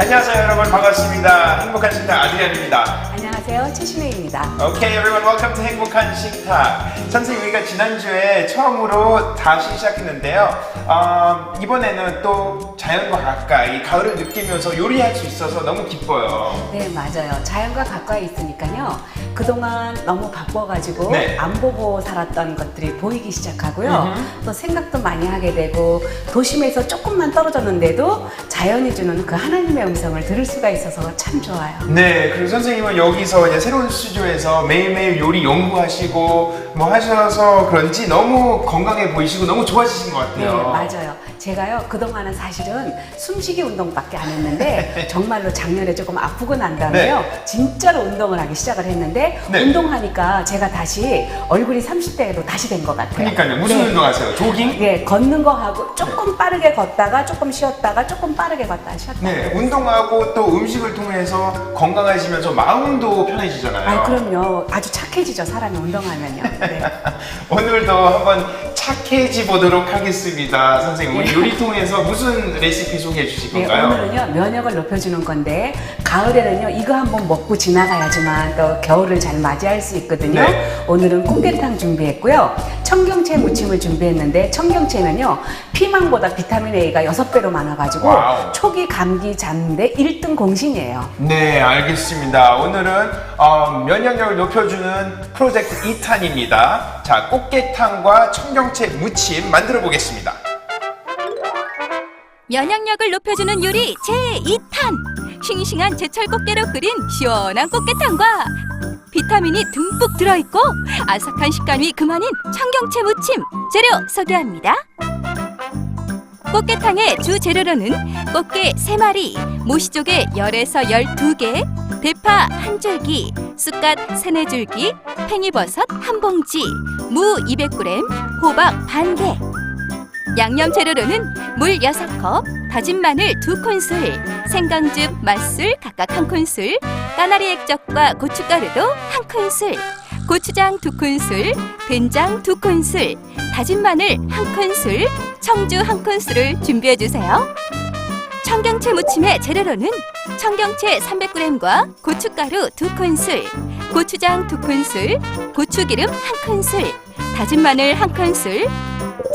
안녕하세요 여러분, 반갑습니다. 행복한 식탁 아드리안입니다. 안녕하세요, 최신혜입니다. Okay everyone, welcome to 행복한 식탁. 선생님, 우리가 지난주에 처음으로 다시 시작했는데요. 이번에는 또 자연과 가까이 가을을 느끼면서 요리할 수 있어서 너무 기뻐요. 네, 맞아요. 자연과 가까이 있으니까요. 그동안 너무 바빠가지고 네. 안 보고 살았던 것들이 보이기 시작하고요. 또 생각도 많이 하게 되고 도심에서 조금만 떨어졌는데도 자연이 주는 그 하나님의 음성을 들을 수가 있어서 참 좋아요. 네, 그리고 선생님은 여기서 이제 새로운 스튜디오에서 매일매일 요리 연구하시고 뭐 하셔서 그런지 너무 건강해 보이시고 너무 좋아지신 것 네, 같아요. 맞아요. 제가요, 그동안은 사실은 숨쉬기 운동밖에 안 했는데 정말로 작년에 조금 아프고 난 다음에요. 진짜로 운동을 하기 시작을 했는데 네. 운동하니까 제가 다시 얼굴이 30대로 다시 된 것 같아요. 그러니까요. 무슨 네. 운동하세요? 조깅? 네, 걷는 거 하고 조금 빠르게 걷다가 조금 쉬었다가 조금 빠르게 걷다가 쉬었다가. 네, 운동하고 또 음식을 통해서 건강해지면서 마음도 편해지잖아요. 아, 그럼요. 아주 착해지죠, 사람이 운동하면요. 네. 오늘도 한번 착해지 보도록 하겠습니다. 선생님, 우리 요리 통해서 무슨 레시피 소개해 주실 네, 건가요? 오늘은요, 면역을 높여주는 건데 가을에는요, 이거 한번 먹고 지나가야지만 또 겨울을 잘 맞이할 수 있거든요. 네. 오늘은 꽃게탕 준비했고요. 청경채 무침을 준비했는데 청경채는요, 피망보다 비타민 A가 6배로 많아가지고 와우. 초기 감기 잡는데 1등 공신이에요. 네, 알겠습니다. 오늘은 면역력을 높여주는 프로젝트 2탄입니다. 자, 꽃게탕과 청경채 무침 만들어 보겠습니다. 면역력을 높여주는 요리 제2탄! 싱싱한 제철 꽃게로 끓인 시원한 꽃게탕과 비타민이 듬뿍 들어있고 아삭한 식감이 그만인 청경채 무침! 재료 소개합니다. 꽃게탕의 주 재료로는 꽃게 3마리, 모시조개 10에서 12개, 대파 1줄기, 쑥갓 3-4줄기, 팽이버섯 1봉지, 무 200g, 호박 반개. 양념 재료로는 물 6컵, 다진 마늘 2큰술, 생강즙, 맛술 각각 1큰술, 까나리 액젓과 고춧가루도 1큰술, 고추장 2큰술, 된장 2큰술, 다진 마늘 1큰술, 청주 1큰술을 준비해주세요. 청경채 무침의 재료로는 청경채 300g과 고춧가루 2큰술, 고추장 2큰술, 고추기름 1큰술, 다진 마늘 1큰술,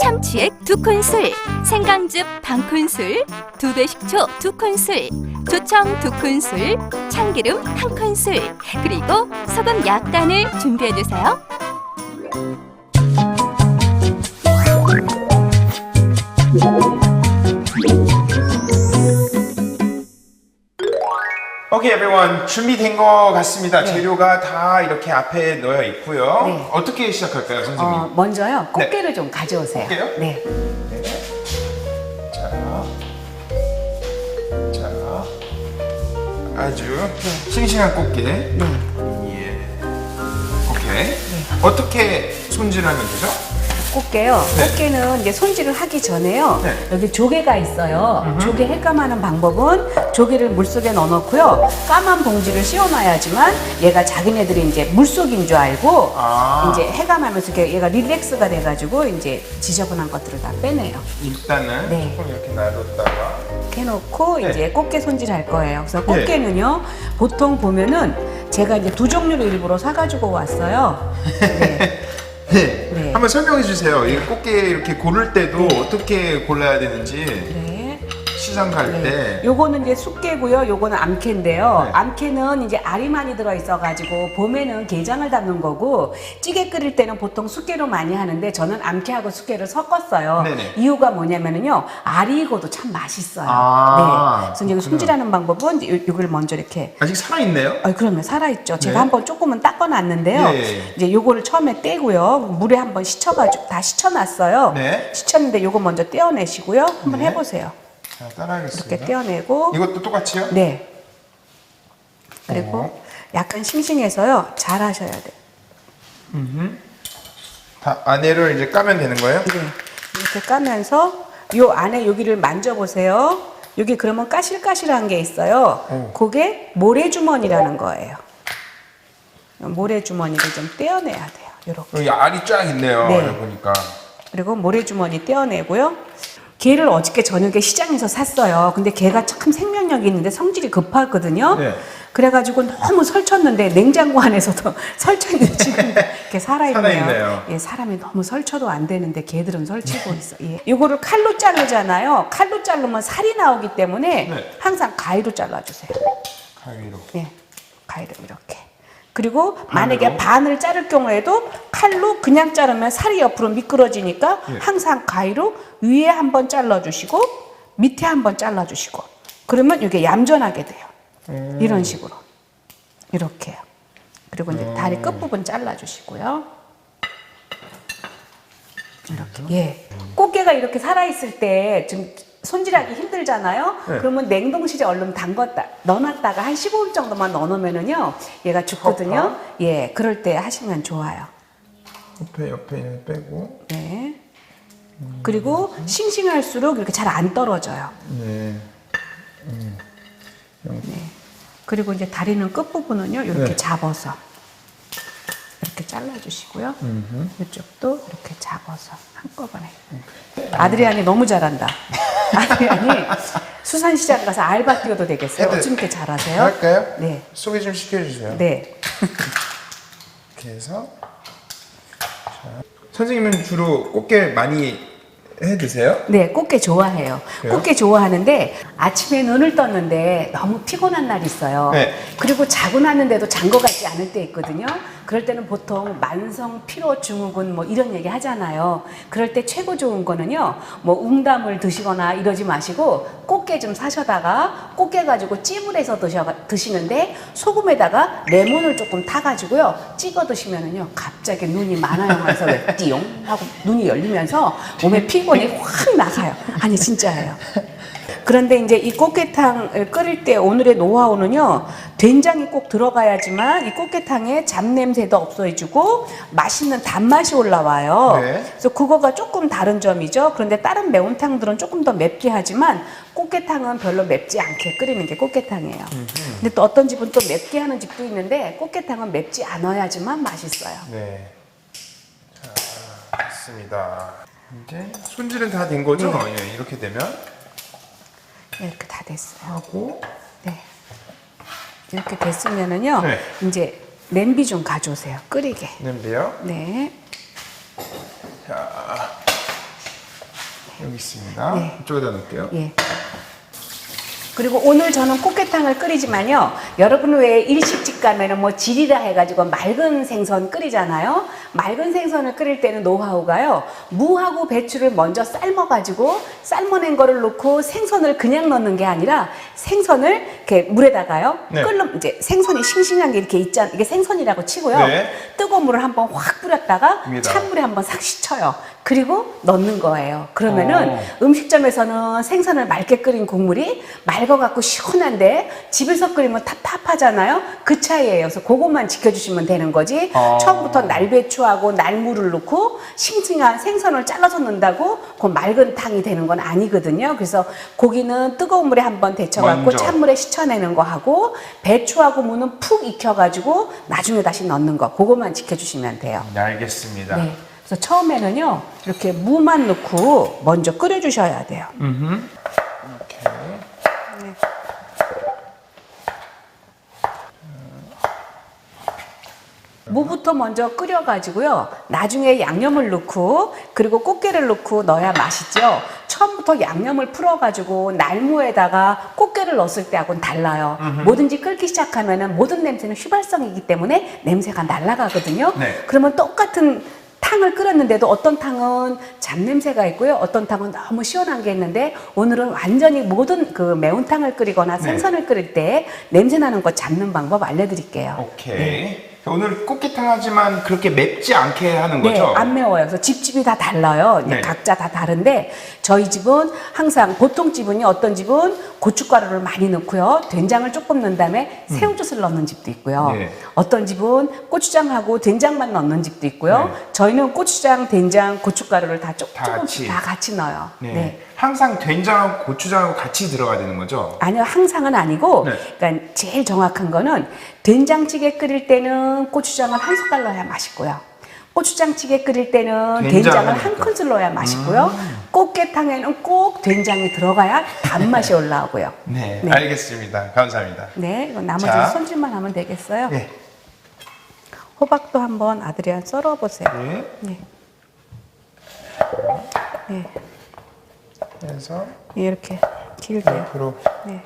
참치액 2큰술, 생강즙 반큰술, 2배 식초 2큰술, 조청 2큰술, 참기름 1큰술, 그리고 소금 약간을 준비해주세요. 오케이, everyone. 준비된 것 같습니다. 네. 재료가 다 이렇게 앞에 놓여 있고요. 네. 어떻게 시작할까요, 선생님? 먼저요, 꽃게를 좀 가져오세요. 꽃게요? 네. 네. 자, 아주 싱싱한 꽃게. 네. 예. 오케이. 어떻게 손질하면 되죠? 꽃게요. 네. 꽃게는 이제 손질을 하기 전에요. 네. 여기 조개가 있어요. 조개 횟감하는 방법은 조개를 물속에 넣어놓고요. 까만 봉지를 씌워놔야지만 얘가 자기네들이 이제 물속인 줄 알고 이제 해감하면서 얘가 릴렉스가 돼가지고 이제 지저분한 것들을 다 빼내요. 일단은 네. 조금 이렇게 놔뒀다가 이렇게 해놓고 네. 이제 꽃게 손질할 거예요. 그래서 꽃게는요, 보통 보면은 제가 이제 2종류를 일부러 사가지고 왔어요. 네. 네. 네. 한번 설명해 주세요. 이 꽃게 이렇게 고를 때도 어떻게 골라야 되는지 네. 시장 갈 때. 네. 요거는 이제 쑥개고요. 요거는 암캐인데요. 네. 암캐는 이제 알이 많이 들어있어가지고 봄에는 게장을 담는 거고 찌개 끓일 때는 보통 쑥개로 많이 하는데 저는 암캐하고 쑥개를 섞었어요. 네네. 이유가 뭐냐면은요, 알이 익어도 참 맛있어요. 아, 네. 그래서 이제 그렇구나. 손질하는 방법은 이제 요걸 먼저 이렇게. 아직 살아 있네요. 그러면 살아있죠. 제가 네. 한번 조금은 닦아놨는데요. 네. 이제 요거를 처음에 떼고요. 물에 한번 씻혀가지고 다 씻혀놨어요. 네. 씻혔는데 요거 먼저 떼어내시고요. 한번 네. 해보세요. 자, 따라하겠습니다. 이렇게 떼어내고. 이것도 똑같이요? 네. 그리고 약간 싱싱해서요. 잘 하셔야 돼요. 다 안에를 이제 까면 되는 거예요? 네. 이렇게 까면서 요 안에 여기를 만져보세요. 여기 그러면 까실까실한 게 있어요. 그게 모래주머니라는 거예요. 모래주머니를 좀 떼어내야 돼요. 요렇게. 여기 알이 쫙 있네요. 네. 여기 보니까. 그리고 모래주머니 떼어내고요. 게를 어저께 저녁에 시장에서 샀어요. 근데 게가 참 생명력이 있는데 성질이 급하거든요. 네. 그래가지고 너무 설쳤는데 냉장고 안에서도 설쳤는데 지금 이렇게 살아있네요. 살아있네요. 예, 사람이 너무 설쳐도 안 되는데 개들은 설치고 있어. 예. 이거를 칼로 자르잖아요. 칼로 자르면 살이 나오기 때문에 네. 항상 가위로 잘라주세요. 가위로. 예, 가위로 이렇게. 그리고 만약에 반을 자를 경우에도 칼로 그냥 자르면 살이 옆으로 미끄러지니까 예. 항상 가위로 위에 한번 잘라주시고 밑에 한번 잘라주시고 그러면 이게 얌전하게 돼요. 이런 식으로 이렇게요. 그리고 이제 다리 끝부분 잘라주시고요. 이렇게. 예. 꽃게가 이렇게 살아있을 때 좀 손질하기 힘들잖아요. 네. 그러면 냉동실에 얼른 넣어놨다가 한 15분 정도만 넣어놓으면은요, 얘가 죽거든요. 예, 그럴 때 하시면 좋아요. 옆에 있는 빼고. 네. 그리고 싱싱할수록 이렇게 잘 안 떨어져요. 네. 네. 그리고 이제 다리는 끝부분은요, 이렇게 네. 잡아서 이렇게 잘라주시고요. 이쪽도 이렇게 잡아서 한꺼번에. 아드리안이 너무 잘한다. 아드리안이 수산시장 가서 알바 뛰어도 되겠어요. 해도- 어쩜 이렇게 잘하세요? 할까요? 네. 소개 좀 시켜주세요. 네. 이렇게 해서. 자. 선생님은 주로 꽃게 많이 해 드세요? 네, 꽃게 좋아해요. 그래요? 꽃게 좋아하는데 아침에 눈을 떴는데 너무 피곤한 날이 있어요. 네. 그리고 자고 났는데도 잔 것 같지 않을 때 있거든요. 그럴 때는 보통 만성 피로 증후군 뭐 이런 얘기 하잖아요. 그럴 때 최고 좋은 거는요. 뭐 웅담을 드시거나 이러지 마시고 꽃게 좀 사셔다가 꽃게 가지고 찜을 해서 드시는데 소금에다가 레몬을 조금 타가지고요. 찍어 드시면은요. 갑자기 눈이 만화영화에서 왜 띠용 하고 눈이 열리면서 몸에 피곤이 확 나가요. 아니 진짜예요. 그런데 이제 이 꽃게탕을 끓일 때 오늘의 노하우는요. 된장이 꼭 들어가야지만 이 꽃게탕에 잡냄새도 없어지고 맛있는 단맛이 올라와요. 네. 그래서 그거가 조금 다른 점이죠. 그런데 다른 매운탕들은 조금 더 맵게 하지만 꽃게탕은 별로 맵지 않게 끓이는 게 꽃게탕이에요. 근데 또 어떤 집은 또 맵게 하는 집도 있는데 꽃게탕은 맵지 않아야지만 맛있어요. 네. 자, 됐습니다. 이제 손질은 다 된 거죠? 예, 이렇게 되면 네, 이렇게 다 됐어요. 하고 네. 이렇게 됐으면은요. 네. 이제 냄비 좀 가져오세요. 끓이게. 냄비요. 네. 자, 여기 있습니다. 네. 이쪽에다 넣을게요. 예. 그리고 오늘 저는 꽃게탕을 끓이지만요. 여러분 왜 일식집 가면은 뭐 지리라 해가지고 맑은 생선 끓이잖아요. 맑은 생선을 끓일 때는 노하우가요. 무하고 배추를 먼저 삶아가지고 삶아낸 거를 넣고 생선을 그냥 넣는 게 아니라 생선을 이렇게 물에다가요. 네. 끓는 이제 생선이 싱싱한 게 이렇게 있잖아요. 이게 생선이라고 치고요. 네. 뜨거운 물을 한번 확 뿌렸다가 위에다가. 찬물에 한번 싹 식혀요. 그리고 넣는 거예요. 그러면은 음식점에서는 생선을 맑게 끓인 국물이 맑아갖고 시원한데 집에서 끓이면 탑탑하잖아요. 그 차이예요. 그래서 그것만 지켜주시면 되는 거지. 처음부터 날배추하고 날무를 넣고 싱싱한 생선을 잘라서 넣는다고 그 맑은 탕이 되는 건 아니거든요. 그래서 고기는 뜨거운 물에 한번 데쳐갖고 먼저. 찬물에 씻어내는 거 하고 배추하고 무는 푹 익혀가지고 나중에 다시 넣는 거 그것만 지켜주시면 돼요. 네, 알겠습니다. 네. 그래서 처음에는요 이렇게 무만 넣고 먼저 끓여주셔야 돼요. 이렇게. 무부터 먼저 끓여가지고요. 나중에 양념을 넣고 그리고 꽃게를 넣고 넣어야 맛있죠. 처음부터 양념을 풀어가지고 날무에다가 꽃게를 넣었을 때하고는 달라요. 뭐든지 끓기 시작하면은 모든 냄새는 휘발성이기 때문에 냄새가 날아가거든요. 네. 그러면 똑같은 탕을 끓였는데도 어떤 탕은 잡냄새가 있고요. 어떤 탕은 너무 시원한 게 있는데 오늘은 완전히 모든 그 매운탕을 끓이거나 생선을 끓일 때 냄새 나는 거 잡는 방법 알려드릴게요. 오케이. 오늘 꽃게탕 하지만 그렇게 맵지 않게 하는 네, 거죠? 안 매워요. 그래서 집집이 다 달라요. 이제 네. 각자 다 다른데 저희 집은 항상 보통 집은요. 어떤 집은 고춧가루를 많이 넣고요. 된장을 조금 넣은 다음에 새우젓을 넣는 집도 있고요. 네. 어떤 집은 고추장하고 된장만 넣는 집도 있고요. 네. 저희는 고추장, 된장, 고춧가루를 다 다 조금씩 다 같이 넣어요. 네. 네. 항상 된장하고 고추장하고 같이 들어가야 되는 거죠? 아니요, 항상은 아니고, 네. 그러니까 제일 정확한 거는 된장찌개 끓일 때는 고추장을 한 숟갈 넣어야 맛있고요. 고추장찌개 끓일 때는 된장을 된장을 한 하니까. 큰술 넣어야 맛있고요. 꽃게탕에는 꼭 된장이 들어가야 단맛이 올라오고요. 네, 네. 알겠습니다. 감사합니다. 네, 이건 나머지 자. 손질만 하면 되겠어요. 네. 호박도 한번 아들이랑 썰어보세요. 네. 네. 네. 그래서 이렇게 길게. 옆으로. 네.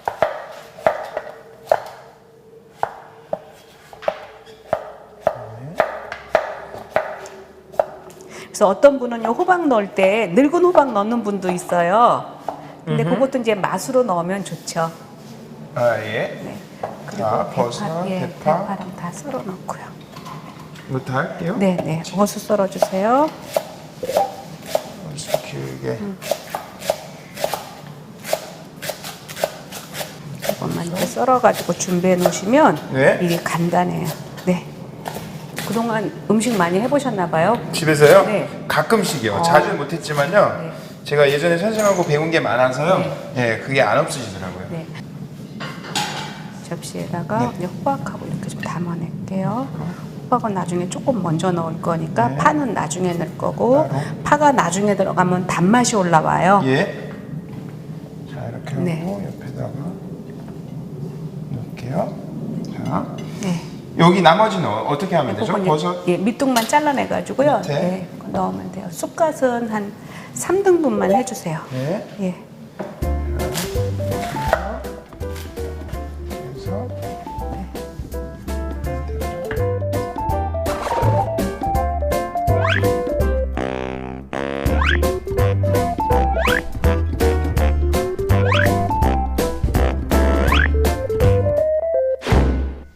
그래서 어떤 분은요 호박 넣을 때 늙은 호박 넣는 분도 있어요. 근데 그것도 이제 맛으로 넣으면 좋죠. 아, 예. 네. 자, 버섯, 대파. 대파랑 다 썰어 넣고요. 이거 다 할게요. 네, 네. 버섯 썰어 주세요. 버섯 길게. 이것만 이렇게 썰어가지고 준비해 놓으시면 네. 이게 간단해요. 네. 그동안 음식 많이 해보셨나 봐요. 집에서요? 네. 가끔씩이요. 자주 못했지만요. 네. 제가 예전에 선생님하고 배운 게 많아서요. 네. 네, 그게 안 없어지더라고요. 네. 접시에다가 네. 이제 호박하고 이렇게 좀 담아낼게요. 호박은 나중에 조금 먼저 넣을 거니까 네. 파는 나중에 넣을 거고 따로. 파가 나중에 들어가면 단맛이 올라와요. 예. 자, 이렇게 하고 네. 옆에다가 넣을게요. 자, 네. 여기 나머지는 어떻게 하면 되죠? 그건 이제, 버섯. 예, 밑둥만 잘라내가지고요. 밑에. 네, 그거 넣으면 돼요. 쑥갓은 한 3등분만 해주세요. 네. 예. 그래서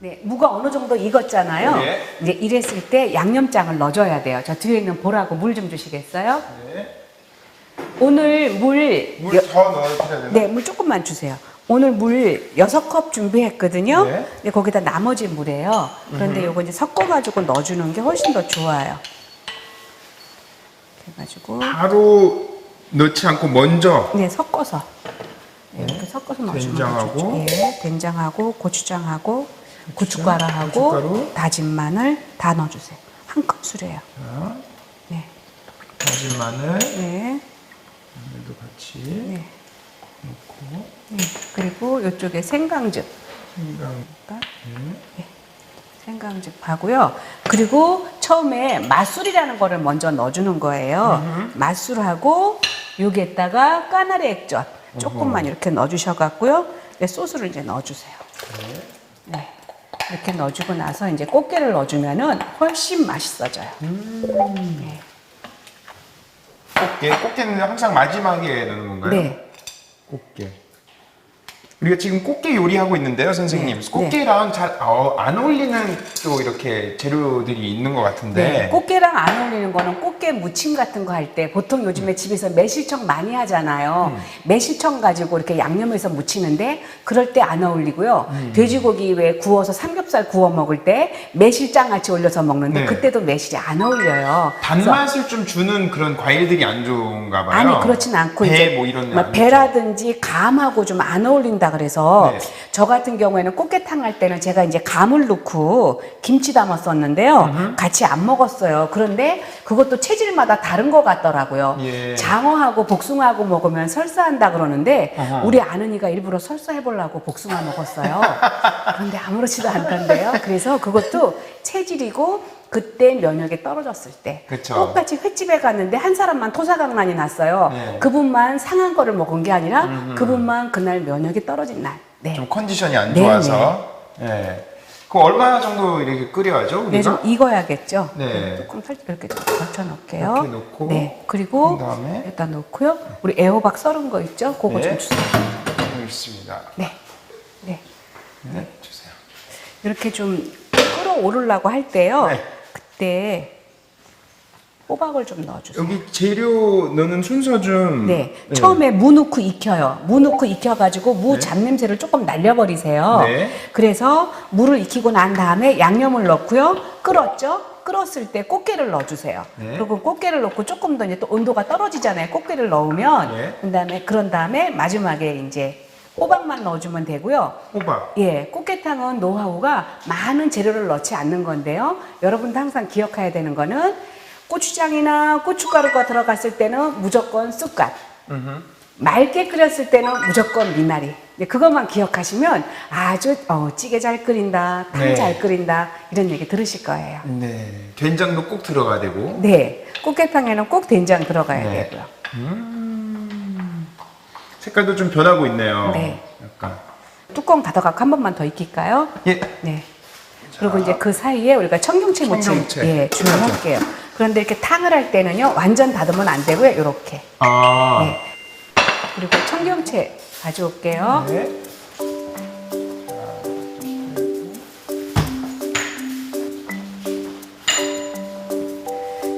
네, 무가 어느 정도 익었잖아요. 네. 이제 이랬을 때 양념장을 넣어줘야 돼요. 저 뒤에 있는 볼하고 물 좀 주시겠어요? 네. 오늘 물 더 넣어야 되나? 네, 물 조금만 주세요. 오늘 물 6컵 준비했거든요. 네. 근데 거기다 나머지 물이에요. 그런데 요거 이제 섞어가지고 넣어주는 게 훨씬 더 좋아요. 이렇게 해가지고. 바로 넣지 않고 먼저 네, 섞어서. 네, 이렇게 섞어서 넣어주면 된장하고. 좋죠. 예, 된장하고 고추장하고 고춧가루하고 고춧가루. 다진 마늘 다 넣어주세요. 한 컵술이에요. 자, 네, 다진 마늘 네, 마늘도 같이 네. 넣고 네. 그리고 이쪽에 생강즙. 생강. 네. 생강즙 하고요. 그리고 처음에 맛술이라는 거를 먼저 넣어주는 거예요. 맛술하고 여기에다가 까나리 액젓 조금만 이렇게 넣어주셔갖고요. 네, 소스를 이제 넣어주세요. 네. 이렇게 넣어주고 나서 이제 꽃게를 넣어주면은 훨씬 맛있어져요. 네. 꽃게는 항상 마지막에 넣는 건가요? 네. 꽃게. 우리가 지금 꽃게 요리하고 있는데요, 선생님. 네. 꽃게랑 잘 안 어울리는 또 이렇게 재료들이 있는 것 같은데. 네, 꽃게랑 안 어울리는 거는 꽃게 무침 같은 거 할 때 보통 요즘에 집에서 매실청 많이 하잖아요. 매실청 가지고 이렇게 양념해서 무치는데 그럴 때 안 어울리고요. 돼지고기 왜 구워서 삼겹살 구워 먹을 때 매실장 같이 올려서 먹는데 네. 그때도 매실이 안 어울려요. 단맛을 좀 주는 그런 과일들이 안 좋은가 봐요. 아니 그렇진 않고 배 이제 뭐 이런 데 막 안 배라든지 감하고 좀 안 어울린다 그래서 네. 저 같은 경우에는 꽃게탕 할 때는 제가 이제 감을 넣고 김치 담았었는데요. 같이 안 먹었어요. 그런데 그것도 체질마다 다른 것 같더라고요. 예. 장어하고 복숭아하고 먹으면 설사한다 그러는데 어허. 우리 아는이가 일부러 설사 해보려고 복숭아 먹었어요. 그런데 아무렇지도 않던데요. 그래서 그것도 체질이고 그때 면역이 떨어졌을 때 그쵸. 똑같이 횟집에 갔는데 한 사람만 토사강난이 났어요. 네. 그분만 상한 거를 먹은 게 아니라 그분만 그날 면역이 떨어진 날. 네. 좀 컨디션이 안 네, 좋아서. 네. 그럼 얼마나 정도 이렇게 끓여야죠, 우리가? 네, 좀 익어야겠죠. 네. 조금 살짝 이렇게 걸쳐 놓을게요. 이렇게 놓고, 네. 그리고 그다음에 일단 놓고요. 우리 애호박 썰은 거 있죠? 그거 네. 좀 주세요. 여기 있습니다. 네. 네. 네, 주세요. 이렇게 좀 끓어오르려고 할 때요. 네. 그때 호박을 좀 넣어주세요. 여기 재료 넣는 순서 좀. 네. 처음에 무 넣고 익혀요. 무 넣고 익혀가지고 무 네. 잡냄새를 조금 날려버리세요. 네. 그래서 무를 익히고 난 다음에 양념을 넣고요. 끓었죠? 끓었을 때 꽃게를 넣어주세요. 네. 그리고 꽃게를 넣고 조금 더 이제 또 온도가 떨어지잖아요. 꽃게를 넣으면. 네. 그런 다음에 마지막에 이제 호박만 넣어주면 되고요. 호박. 예, 꽃게탕은 노하우가 많은 재료를 넣지 않는 건데요. 여러분도 항상 기억해야 되는 거는 고추장이나 고춧가루가 들어갔을 때는 무조건 쑥갓. 맑게 끓였을 때는 무조건 미나리. 그것만 기억하시면 아주 찌개 잘 끓인다, 탕 네. 잘 끓인다 이런 얘기 들으실 거예요. 네. 된장도 꼭 들어가야 되고. 네, 꽃게탕에는 꼭 된장 들어가야 네. 되고요. 색깔도 좀 변하고 있네요. 네. 약간. 뚜껑 닫아갖고 한 번만 더 익힐까요? 예. 네. 그리고 이제 그 사이에 우리가 청경채 무침 청경채. 준비할게요. 그런데 이렇게 탕을 할 때는요, 완전 닫으면 안 되고요, 이렇게. 아. 네. 그리고 청경채 가져올게요. 네.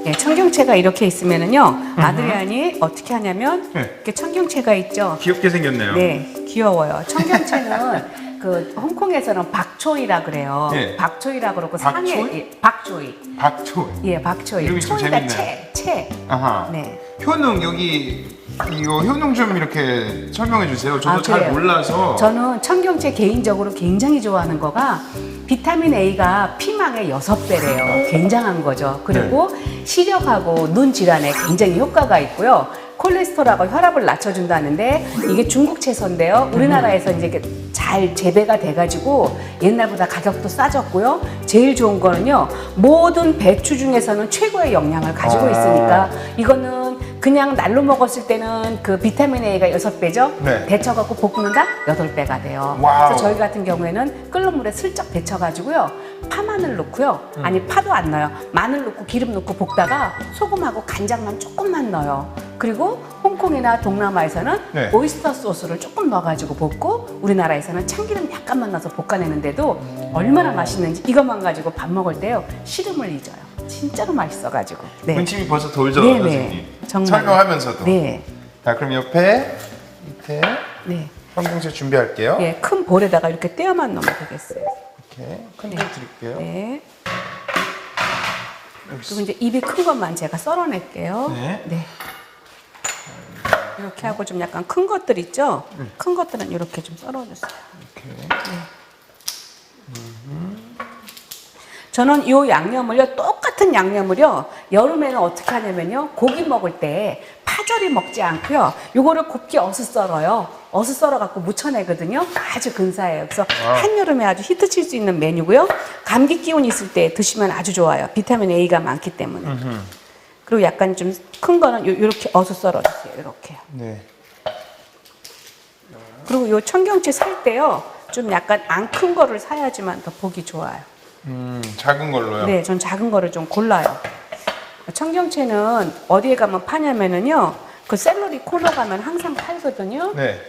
네, 청경채가 이렇게 있으면은요, 아드리안이 어떻게 하냐면, 네. 이렇게 청경채가 있죠. 귀엽게 생겼네요. 네, 귀여워요. 청경채는 그 홍콩에서는 박초이라 그래요. 네. 박초이라 그러고 박초이? 상해 박초이. 박초. 예, 박초이. 이름이 좀 초이가 재밌네요. 채. 아하. 네. 효능 여기 이거 효능 좀 이렇게 설명해 주세요. 저도 잘 그래요. 몰라서. 저는 청경채 개인적으로 굉장히 좋아하는 거가 비타민 A가 피망의 6배래요. 굉장한 거죠. 그리고 네. 시력하고 눈 질환에 굉장히 효과가 있고요. 콜레스테롤하고 혈압을 낮춰준다는데 이게 중국 채소인데요. 우리나라에서 이제 이렇게 잘 재배가 돼가지고 옛날보다 가격도 싸졌고요. 제일 좋은 거는요. 모든 배추 중에서는 최고의 영양을 가지고 있으니까 이거는 그냥 날로 먹었을 때는 그 비타민 A가 6배죠. 네. 데쳐갖고 볶는다 8배가 돼요. 와우. 그래서 저희 같은 경우에는 끓는 물에 슬쩍 데쳐가지고요. 파마늘 넣고요. 아니 파도 안 넣어요. 마늘 넣고 기름 넣고 볶다가 소금하고 간장만 조금만 넣어요. 그리고 홍콩이나 동남아에서는 네. 오이스터 소스를 조금 넣어가지고 볶고 우리나라에서는 참기름 약간만 넣어서 볶아내는데도 얼마나 맛있는지 이것만 가지고 밥 먹을 때요. 시름을 잊어요. 진짜로 맛있어가지고. 네. 군침이 벌써 돌죠, 네네. 선생님. 정말. 설명하면서도. 네. 자, 그럼 옆에 밑에 네. 청경채 준비할게요. 예, 큰 볼에다가 이렇게 떼어만 넣으면 되겠어요. 이렇게 큰불 드릴게요. 네. 그리고 이제 입이 큰 것만 제가 썰어낼게요. 네. 이렇게 하고 좀 약간 큰 것들 있죠? 큰 것들은 이렇게 좀 썰어주세요. 이렇게. 저는 이 양념을요, 똑같은 양념을요, 여름에는 어떻게 하냐면요, 고기 먹을 때 파절이 먹지 않고요, 요거를 곱게 어슷 썰어요. 어슷 썰어갖고 무쳐내거든요. 아주 근사해요. 그래서 한여름에 아주 히트 칠 수 있는 메뉴고요. 감기 기운 있을 때 드시면 아주 좋아요. 비타민 A가 많기 때문에. 그리고 약간 좀 큰 거는 요렇게 어슷 썰어주세요. 이렇게. 네. 그리고 요 청경채 살 때요, 좀 약간 안 큰 거를 사야지만 더 보기 좋아요. 작은 걸로요. 네, 전 작은 거를 좀 골라요. 청경채는 어디에 가면 파냐면은요, 그 샐러리 코너 가면 항상 팔거든요. 네.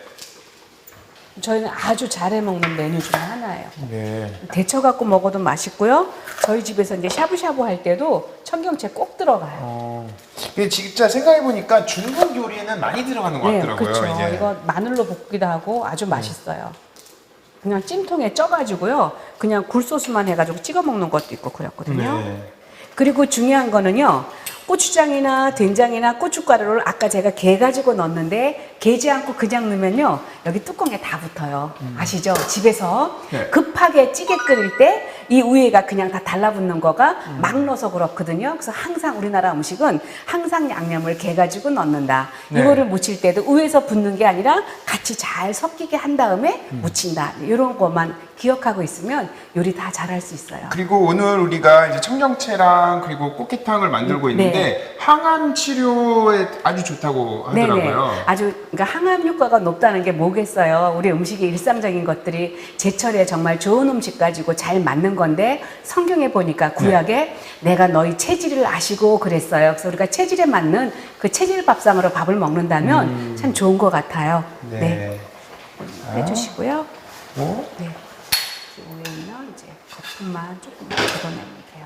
저희는 아주 잘해 먹는 메뉴 중에 하나예요. 네. 데쳐갖고 먹어도 맛있고요. 저희 집에서 이제 샤브샤브 할 때도 청경채 꼭 들어가요. 이게 진짜 생각해보니까 중국 요리에는 많이 들어가는 것 네, 같더라고요. 그렇죠. 이게. 이거 마늘로 볶기도 하고 아주 맛있어요. 그냥 찜통에 쪄가지고요. 그냥 굴소스만 해가지고 찍어 먹는 것도 있고 그랬거든요. 네. 그리고 중요한 거는요. 고추장이나 된장이나 고춧가루를 아까 제가 개 가지고 넣었는데 개지 않고 그냥 넣으면요. 여기 뚜껑에 다 붙어요. 아시죠? 집에서 네. 급하게 찌개 끓일 때 이 위에가 그냥 다 달라붙는 거가 막 넣어서 그렇거든요. 그래서 항상 우리나라 음식은 항상 양념을 개 가지고 넣는다. 네. 이거를 무칠 때도 위에서 붙는 게 아니라 같이 잘 섞이게 한 다음에 무친다. 이런 것만 기억하고 있으면 요리 다 잘할 수 있어요. 그리고 오늘 우리가 이제 청경채랑 그리고 꽃게탕을 만들고 있는데 네. 항암 치료에 아주 좋다고 하더라고요. 네네. 아주 그러니까 항암 효과가 높다는 게 뭐겠어요. 우리 음식의 일상적인 것들이 제철에 정말 좋은 음식 가지고 잘 맞는 건데 성경에 보니까 구약에 내가 너희 체질을 아시고 그랬어요. 그래서 우리가 체질에 맞는 그 체질 밥상으로 밥을 먹는다면 참 좋은 것 같아요. 네. 해주시고요. 오? 네. 위에 있는 이제 거품만 조금만 걷어내면 돼요.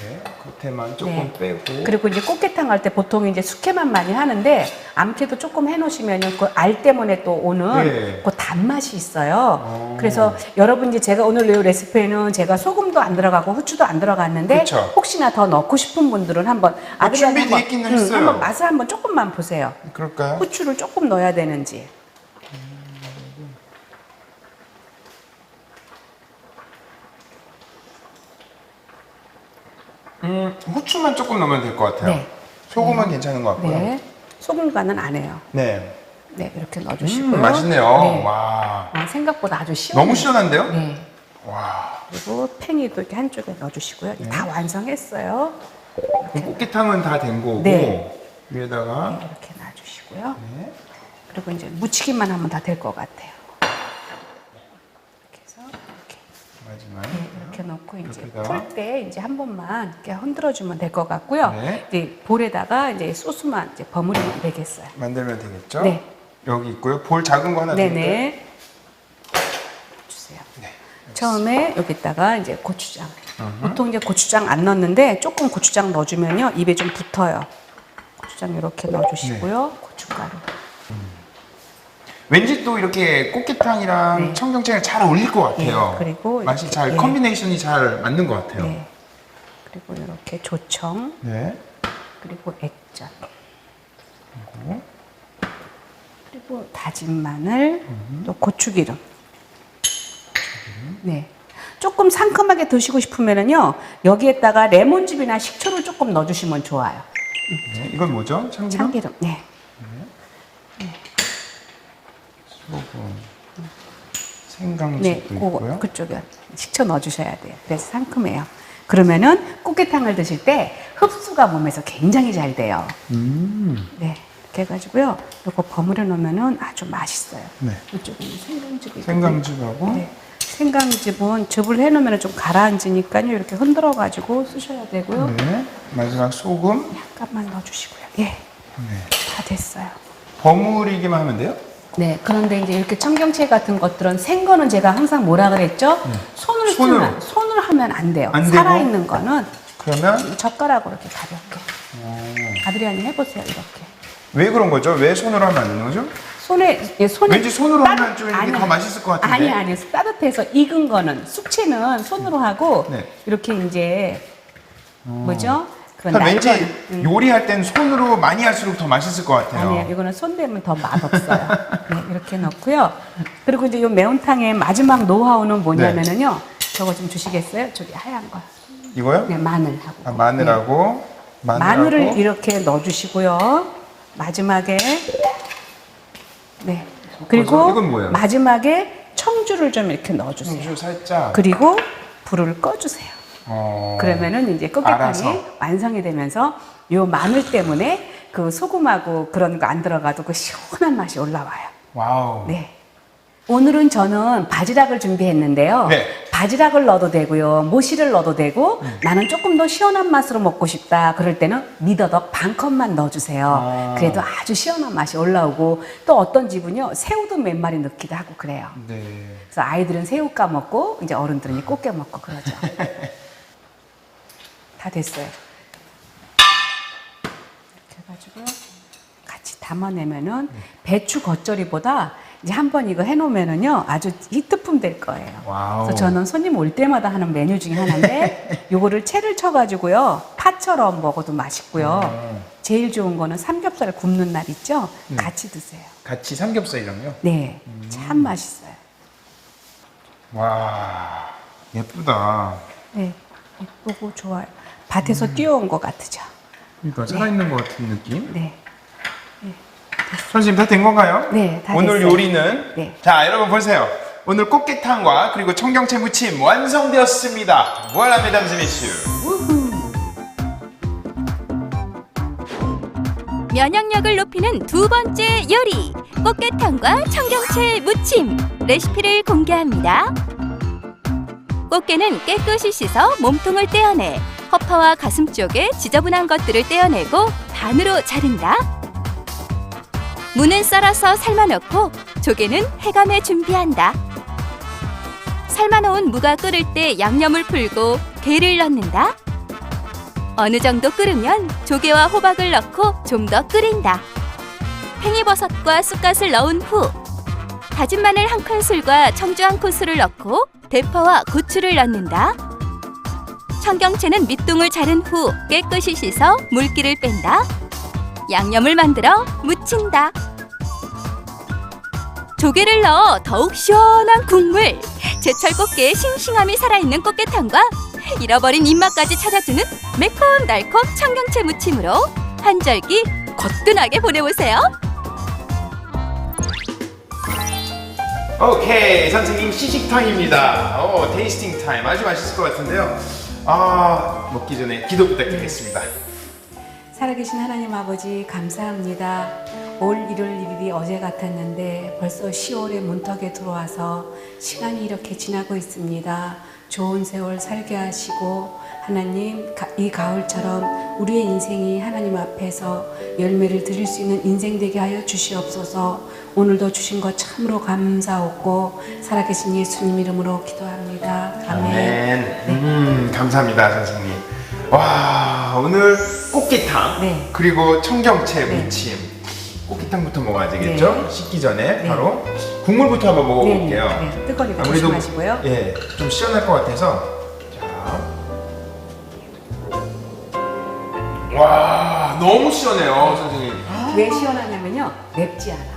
네. 겉에만 조금 네. 빼고. 그리고 이제 꽃게탕 할 때 보통 이제 숙회만 많이 하는데 암캐도 조금 해놓으시면은 그 알 때문에 또 오는 네. 그 단맛이 있어요. 그래서 여러분 이제 제가 오늘 이 레시피에는 제가 소금도 안 들어가고 후추도 안 들어갔는데 그쵸. 혹시나 더 넣고 싶은 분들은 한번 아들한테 준비돼 있기는 했어요. 한번 맛을 한번 조금만 보세요. 그럴까요? 후추를 조금 넣어야 되는지. 후추만 조금 넣으면 될 것 같아요. 네. 소금은 괜찮은 것 같고요. 네. 소금 간은 안 해요. 네. 네, 이렇게 넣어주시고요. 맛있네요. 네. 와. 생각보다 아주 시원해요. 너무 시원한데요? 네. 와. 그리고 팽이도 이렇게 한쪽에 넣어주시고요. 네. 다 완성했어요. 꽃게탕은 다 된 거고 네. 위에다가 네, 이렇게 놔주시고요. 네. 그리고 이제 무치기만 하면 다 될 것 같아요. 이렇게 해서 이렇게, 마지막에 네, 이렇게 넣고 이제 여기다가. 풀 때 이제 한 번만 이렇게 흔들어주면 될 것 같고요. 네. 이제 볼에다가 이제 소스만 이제 버무리면 되겠어요. 만들면 되겠죠? 네. 여기 있고요. 볼 작은 거 하나 드릴까요? 네네. 주세요. 네. 처음에 여기다가 이제 고추장. 보통 이제 고추장 안 넣는데 조금 고추장 넣어주면요 입에 좀 붙어요. 고추장 이렇게 넣어주시고요. 네. 고춧가루. 왠지 또 이렇게 꽃게탕이랑 네. 청경채랑 잘 어울릴 것 같아요. 네, 그리고 맛이 이렇게, 잘 예. 컨비네이션이 잘 맞는 것 같아요. 네. 그리고 이렇게 조청. 네. 그리고 액젓. 그리고 그리고 다진 마늘. 또 고추기름. 네. 조금 상큼하게 드시고 싶으면은요 여기에다가 레몬즙이나 식초를 조금 넣어주시면 좋아요. 네. 이건 뭐죠? 참기름? 참기름. 네. 소금, 생강즙도 네, 있고요. 그쪽에 식초 넣어주셔야 돼요. 그래서 상큼해요. 그러면은 꽃게탕을 드실 때 흡수가 몸에서 굉장히 잘 돼요. 네, 이렇게 해가지고요. 이거 버무려 놓으면은 아주 맛있어요. 네. 이쪽에는 생강즙이 생강즙하고 네, 생강즙은 즙을 해놓으면 좀 가라앉으니까요. 이렇게 흔들어가지고 쓰셔야 되고요. 네. 마지막 소금. 약간만 넣어주시고요. 예, 네. 다 됐어요. 버무리기만 하면 돼요? 네, 그런데 이제 이렇게 청경채 같은 것들은 생 거는 제가 항상 뭐라 그랬죠? 손으로 하면 안 돼요. 안 되고? 살아있는 거는 그러면 젓가락으로 이렇게 가볍게. 아드리안이 해보세요, 이렇게. 왜 그런 거죠? 왜 손으로 하면 안 되는 거죠? 손에 왠지 손으로 하면 좀 이게 더 맛있을 것 같은데. 아니, 따뜻해서 익은 거는, 숙취는 손으로 하고, 네. 이렇게 이제, 뭐죠? 그 그러니까 왠지 날건, 요리할 땐 손으로 많이 할수록 더 맛있을 것 같아요. 아니에요. 이거는 손 대면 더 맛없어요. 네, 이렇게 넣고요. 그리고 이제 이 매운탕의 마지막 노하우는 뭐냐면은요. 저거 좀 주시겠어요? 저기 하얀 거. 이거요? 네, 마늘하고. 아, 마늘하고, 네. 마늘을 이렇게 넣어주시고요. 마지막에. 네. 그리고 이건 뭐예요? 마지막에 청주를 좀 이렇게 넣어주세요. 청주 살짝. 그리고 불을 꺼주세요. 어. 그러면은 이제 꽃게탕이 알아서. 완성이 되면서 요 마늘 때문에 그 소금하고 그런 거 안 들어가도 그 시원한 맛이 올라와요. 와우. 네. 오늘은 저는 바지락을 준비했는데요. 네. 바지락을 넣어도 되고요. 모시를 넣어도 되고 나는 조금 더 시원한 맛으로 먹고 싶다. 그럴 때는 미더덕 반 컵만 넣어주세요. 아. 그래도 아주 시원한 맛이 올라오고 또 어떤 집은요. 새우도 몇 마리 넣기도 하고 그래요. 네. 그래서 아이들은 새우 까먹고 이제 어른들은 꽃게 먹고 그러죠. 다 됐어요. 이렇게 해가지고 같이 담아내면은 배추 겉절이보다 이제 한번 이거 해놓으면은요 아주 히트품 될 거예요. 와우. 그래서 저는 손님 올 때마다 하는 메뉴 중에 하나인데 요거를 채를 쳐가지고요 파처럼 먹어도 맛있고요. 제일 좋은 거는 삼겹살 굽는 날 있죠? 같이 드세요. 같이 삼겹살이랑요? 네, 참 맛있어요. 와, 예쁘다. 네, 예쁘고 좋아요. 밭에서 뛰어온 것 같으죠? 그러니까 살아있는 것 같은 느낌? 네. 선생님 다 된 건가요? 네, 다 오늘 됐어요. 요리는 네. 자 여러분 보세요. 오늘 꽃게탕과 그리고 청경채 무침 완성되었습니다. voilà mesdames et messieurs. 면역력을 높이는 두 번째 요리 꽃게탕과 청경채 무침 레시피를 공개합니다. 꽃게는 깨끗이 씻어 몸통을 떼어내 허파와 가슴 쪽에 지저분한 것들을 떼어내고 반으로 자른다. 무는 썰어서 삶아 넣고 조개는 해감해 준비한다. 삶아 놓은 무가 끓을 때 양념을 풀고 게를 넣는다. 어느 정도 끓으면 조개와 호박을 넣고 좀 더 끓인다. 팽이버섯과 쑥갓을 넣은 후 다진 마늘 한 큰술과 청주 한 큰술을 넣고 대파와 고추를 넣는다. 청경채는 밑둥을 자른 후 깨끗이 씻어 물기를 뺀다. 양념을 만들어 무친다. 조개를 넣어 더욱 시원한 국물, 제철 꽃게의 싱싱함이 살아있는 꽃게탕과 잃어버린 입맛까지 찾아주는 매콤달콤 청경채 무침으로 한절기 거뜬하게 보내보세요. 오케이, 선생님 시식 타임입니다. 테이스팅 타임. 아주 맛있을 것 같은데요. 먹기 전에 기도 부탁드리겠습니다. 살아계신 하나님 아버지 감사합니다. 올 1월 1일이 어제 같았는데 벌써 10월의 문턱에 들어와서 시간이 이렇게 지나고 있습니다. 좋은 세월 살게 하시고 하나님 이 가을처럼 우리의 인생이 하나님 앞에서 열매를 드릴 수 있는 인생 되게 하여 주시옵소서. 오늘도 주신 것 참으로 감사하고 살아계신 예수님 이름으로 기도합니다. 아멘. 감사합니다, 선생님. 와, 오늘 꽃게탕 네. 그리고 청경채 네. 무침. 꽃게탕부터 먹어야 되겠죠? 네. 씻기 전에 네. 바로 국물부터 한번 먹어볼게요. 네. 뜨거우니까 조심하시고요. 예, 좀 시원할 것 같아서. 자, 와, 너무 시원해요, 선생님. 왜 시원하냐면요, 맵지 않아서.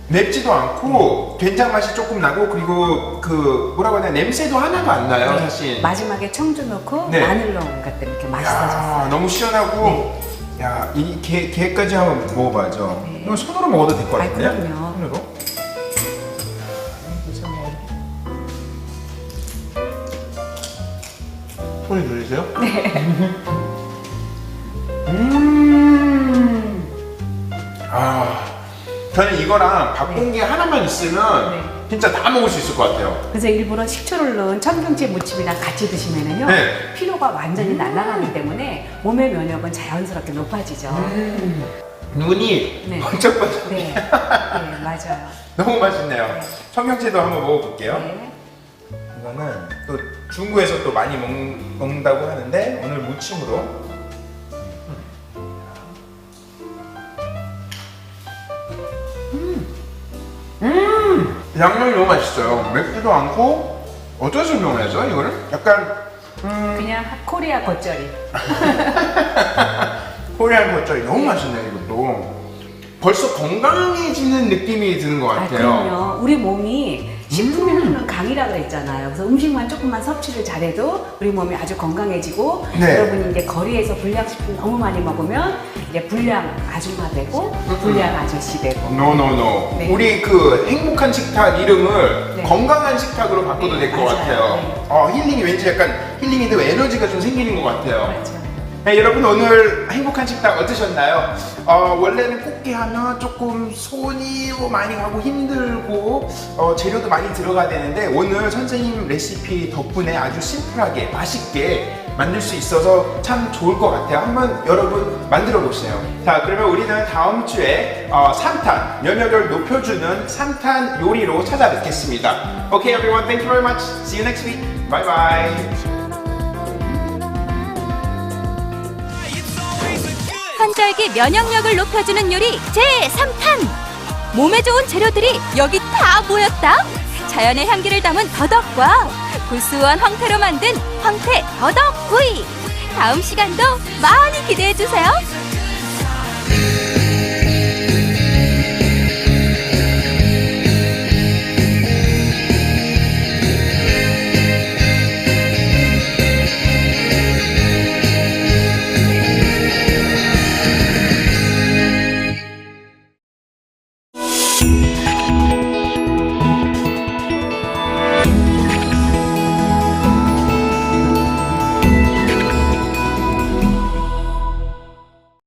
맵지도 않고 된장 맛이 조금 나고 그리고 그 뭐라고 해야 되나 냄새도 하나도 안 나요, 네. 사실. 마지막에 청주 넣고 네. 마늘 넣은 것 때문에 이렇게 맛있어졌어요. 야, 너무 시원하고. 야, 이 게까지 한번 먹어봐야죠. 네. 이거 손으로 먹어도 될 것 아이, 같은데요? 그럼요. 손으로. 손이 들리세요? 네. 저는 이거랑 밥공기 하나만 있으면 네. 진짜 다 먹을 수 있을 것 같아요. 그래서 일부러 식초를 넣은 청경채 무침이랑 같이 드시면은요, 네. 피로가 완전히 날아가기 때문에 몸의 면역은 자연스럽게 높아지죠. 눈이 네. 번쩍번쩍. 네, 네, 맞아요. 너무 맛있네요. 네. 청경채도 한번 먹어볼게요. 네. 이거는 또 중국에서 또 많이 먹는다고 하는데 오늘 무침으로. 양념이 너무 맛있어요. 맵지도 않고 어떻게 설명해야죠 이거를? 약간 그냥 코리아 겉절이. 코리안 겉절이 너무 맛있네요 이것도. 벌써 건강해지는 느낌이 드는 것 같아요. 그럼요. 우리 몸이 식품이 흐르는 강이라 그랬잖아요. 그래서 음식만 조금만 섭취를 잘해도 우리 몸이 아주 건강해지고, 네. 여러분이 이제 거리에서 불량식품 너무 많이 먹으면 이제 불량 아줌마 되고 불량 아저씨 되고. 노노노. 네. 우리 그 행복한 식탁 이름을 네. 건강한 식탁으로 바꿔도 네, 될 것 맞아요. 같아요. 힐링이 왠지 약간 힐링이 되고 에너지가 좀 생기는 것 같아요. 그렇죠. 네, 여러분 오늘 행복한 식탁 어떠셨나요? 원래는 꽃게 하면 조금 손이 많이 가고 힘들고 재료도 많이 들어가야 되는데 오늘 선생님 레시피 덕분에 아주 심플하게 맛있게 만들 수 있어서 참 좋을 것 같아요. 한번 여러분 만들어 보세요. 자, 그러면 우리는 다음 주에 3탄 면역을 높여주는 3탄 요리로 찾아뵙겠습니다. Okay everyone, thank you very much. See you next week. Bye bye. 한절기 면역력을 높여주는 요리 제3탄! 몸에 좋은 재료들이 여기 다 모였다! 자연의 향기를 담은 더덕과 구수한 황태로 만든 황태 더덕구이! 다음 시간도 많이 기대해주세요!